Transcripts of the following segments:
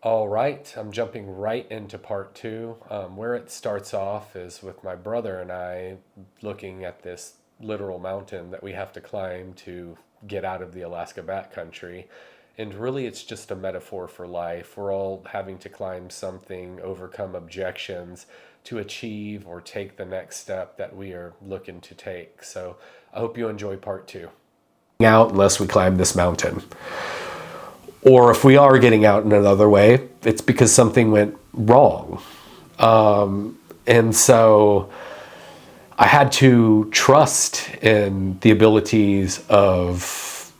All right, I'm jumping right into part two. Where it starts off is with my brother and I looking at this literal mountain that we have to climb to get out of the Alaska backcountry. And really, it's just a metaphor for life. We're all having to climb something, overcome objections to achieve or take the next step that we are looking to take. So I hope you enjoy part two. Out unless we climb this mountain. Or if we are getting out in another way, it's because something went wrong. And so I had to trust in the abilities of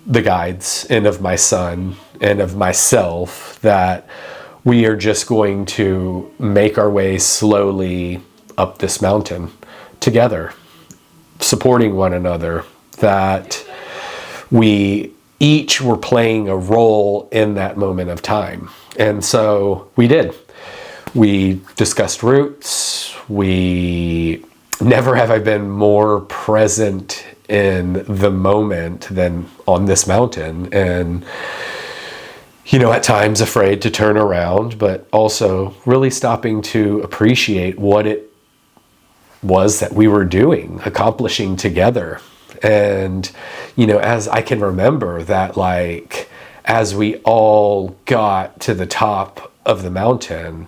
the guides and of my son and of myself that we are just going to make our way slowly up this mountain together, supporting one another, that we each were playing a role in that moment of time. And so we did. We discussed routes. We never have I been more present in the moment than on this mountain. And, at times afraid to turn around, but also really stopping to appreciate what it was that we were doing, accomplishing together. And, as I can remember that, as we all got to the top of the mountain,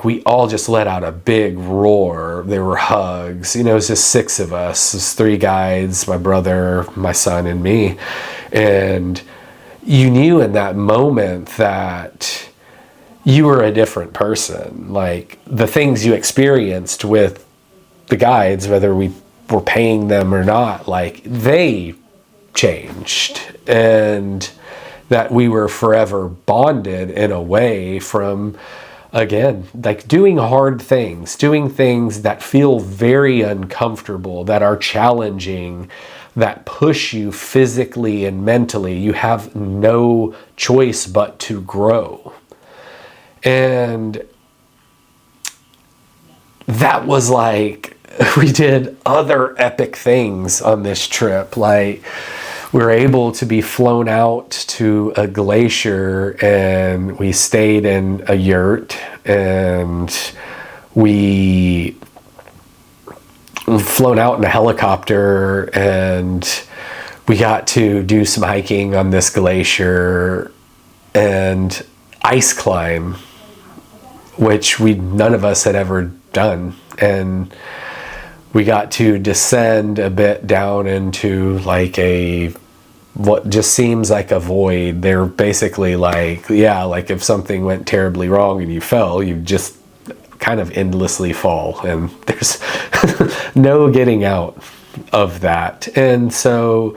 we all just let out a big roar. There were hugs. It was just six of us. It was three guides, my brother, my son, and me. And you knew in that moment that you were a different person. The things you experienced with the guides, whether we were paying them or not, they changed, and that we were forever bonded in a way from, again, doing hard things, doing things that feel very uncomfortable, that are challenging, that push you physically and mentally. You have no choice but to grow. And that was we did other epic things on this trip. We were able to be flown out to a glacier, and we stayed in a yurt, and we flown out in a helicopter, and we got to do some hiking on this glacier and ice climb, which none of us had ever done. And we got to descend a bit down into what just seems like a void. They're basically if something went terribly wrong and you fell, you just kind of endlessly fall, and there's no getting out of that. And so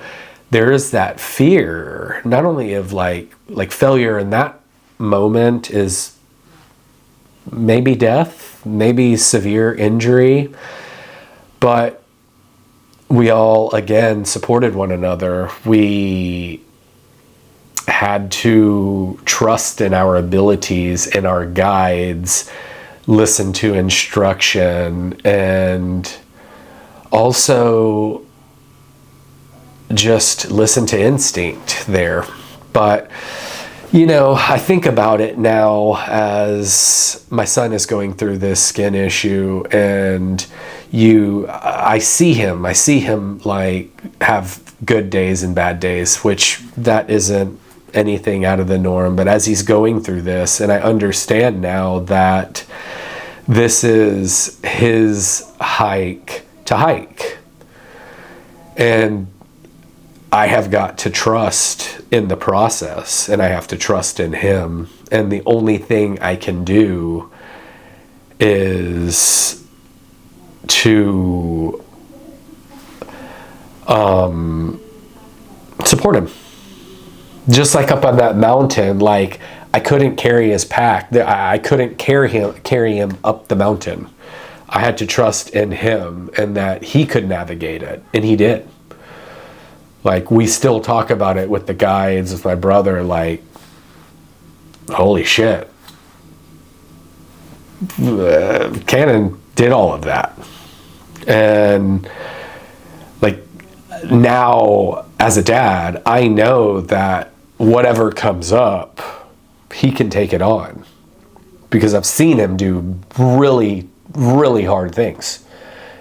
there is that fear, not only of failure in that moment is maybe death, maybe severe injury, but we all, again, supported one another. We had to trust in our abilities, in our guides, listen to instruction, and also just listen to instinct there. But I think about it now as my son is going through this skin issue, and I see him have good days and bad days, which that isn't anything out of the norm. But as he's going through this, and I understand now that this is his hike to hike, and I have got to trust in the process, and I have to trust in him. And the only thing I can do is to support him. Just like up on that mountain, I couldn't carry his pack. I couldn't carry him up the mountain. I had to trust in him and that he could navigate it, and he did. We still talk about it with the guides, with my brother, holy shit. Cannon did all of that. And now as a dad, I know that whatever comes up, he can take it on, because I've seen him do really, really hard things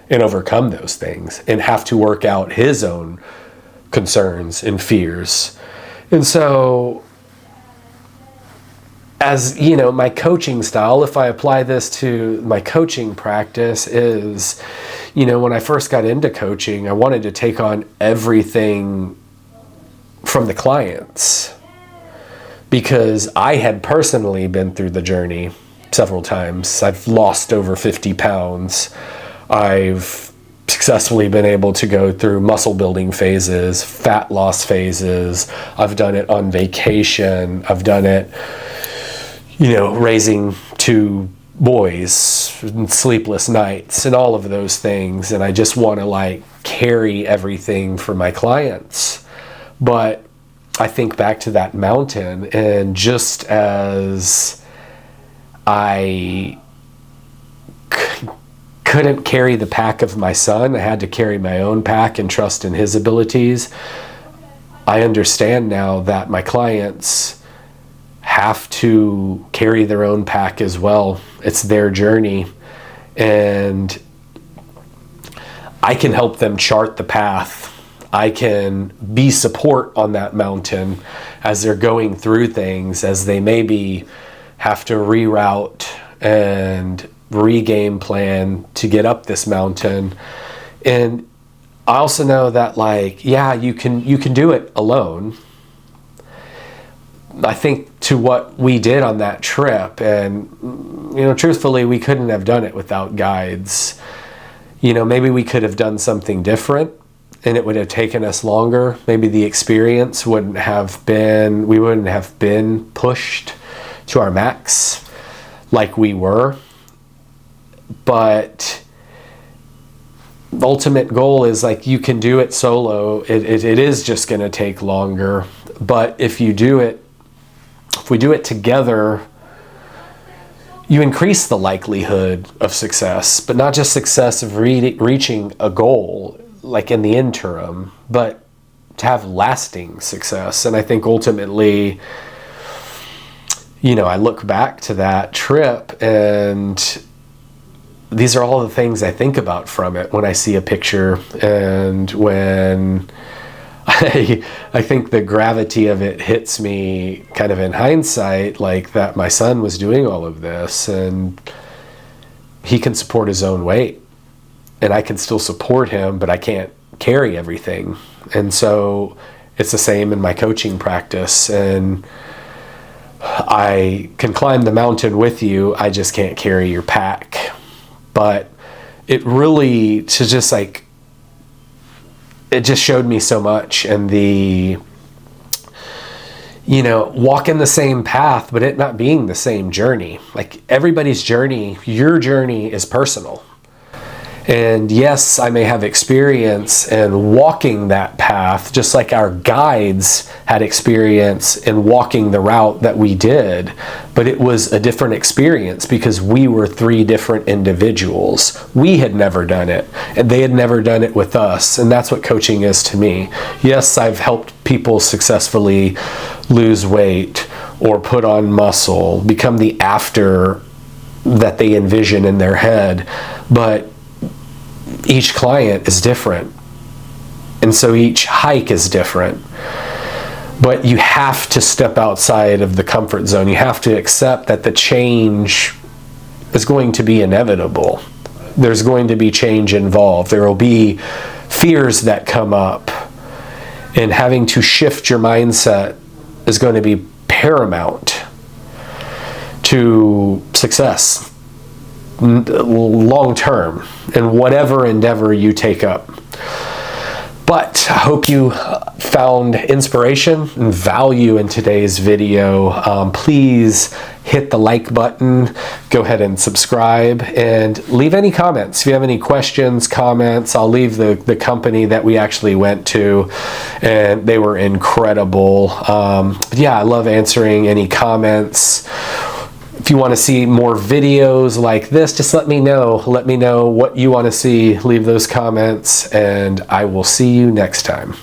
and overcome those things and have to work out his own concerns and fears. And so, as you know, my coaching style, if I apply this to my coaching practice, is, you know, when I first got into coaching, I wanted to take on everything from the clients, because I had personally been through the journey several times. I've lost over 50 pounds. I've successfully been able to go through muscle building phases, fat loss phases. I've done it on vacation. I've done it, you know, raising 2 boys, and sleepless nights, and all of those things. And I just want to like carry everything for my clients. But I think back to that mountain, and just as I couldn't carry the pack of my son, I had to carry my own pack and trust in his abilities. I understand now that my clients have to carry their own pack as well. It's their journey, and I can help them chart the path. I can be support on that mountain as they're going through things, as they maybe have to reroute and re-game plan to get up this mountain. And I also know that, like, yeah, you can do it alone. I think to what we did on that trip, and, you know, truthfully, we couldn't have done it without guides. You know, maybe we could have done something different, and it would have taken us longer. Maybe the experience we wouldn't have been pushed to our max like we were. But the ultimate goal is, like, you can do it solo. It is just going to take longer. But if we do it together, you increase the likelihood of success, but not just success of reaching a goal, like in the interim, but to have lasting success. And I think ultimately, you know, I look back to that trip, and these are all the things I think about from it when I see a picture, and when I think the gravity of it hits me kind of in hindsight, like that my son was doing all of this, and he can support his own weight, and I can still support him, but I can't carry everything. And so it's the same in my coaching practice, and I can climb the mountain with you, I just can't carry your pack. But it really, to just like, it just showed me so much. And the, you know, walking the same path, but it not being the same journey. Like, everybody's journey, your journey is personal. And yes, I may have experience in walking that path, just like our guides had experience in walking the route that we did, but it was a different experience because we were 3 different individuals. We had never done it, and they had never done it with us, and that's what coaching is to me. Yes, I've helped people successfully lose weight or put on muscle, become the after that they envision in their head, but each client is different, and so each hike is different. But you have to step outside of the comfort zone. You have to accept that the change is going to be inevitable. There's going to be change involved. There will be fears that come up, and having to shift your mindset is going to be paramount to success long term in whatever endeavor you take up. But I hope you found inspiration and value in today's video. Please hit the like button, go ahead and subscribe, and leave any comments. If you have any questions, comments, I'll leave the company that we actually went to, and they were incredible. But yeah, I love answering any comments. If you want to see more videos like this, just let me know. Let me know what you want to see. Leave those comments, and I will see you next time.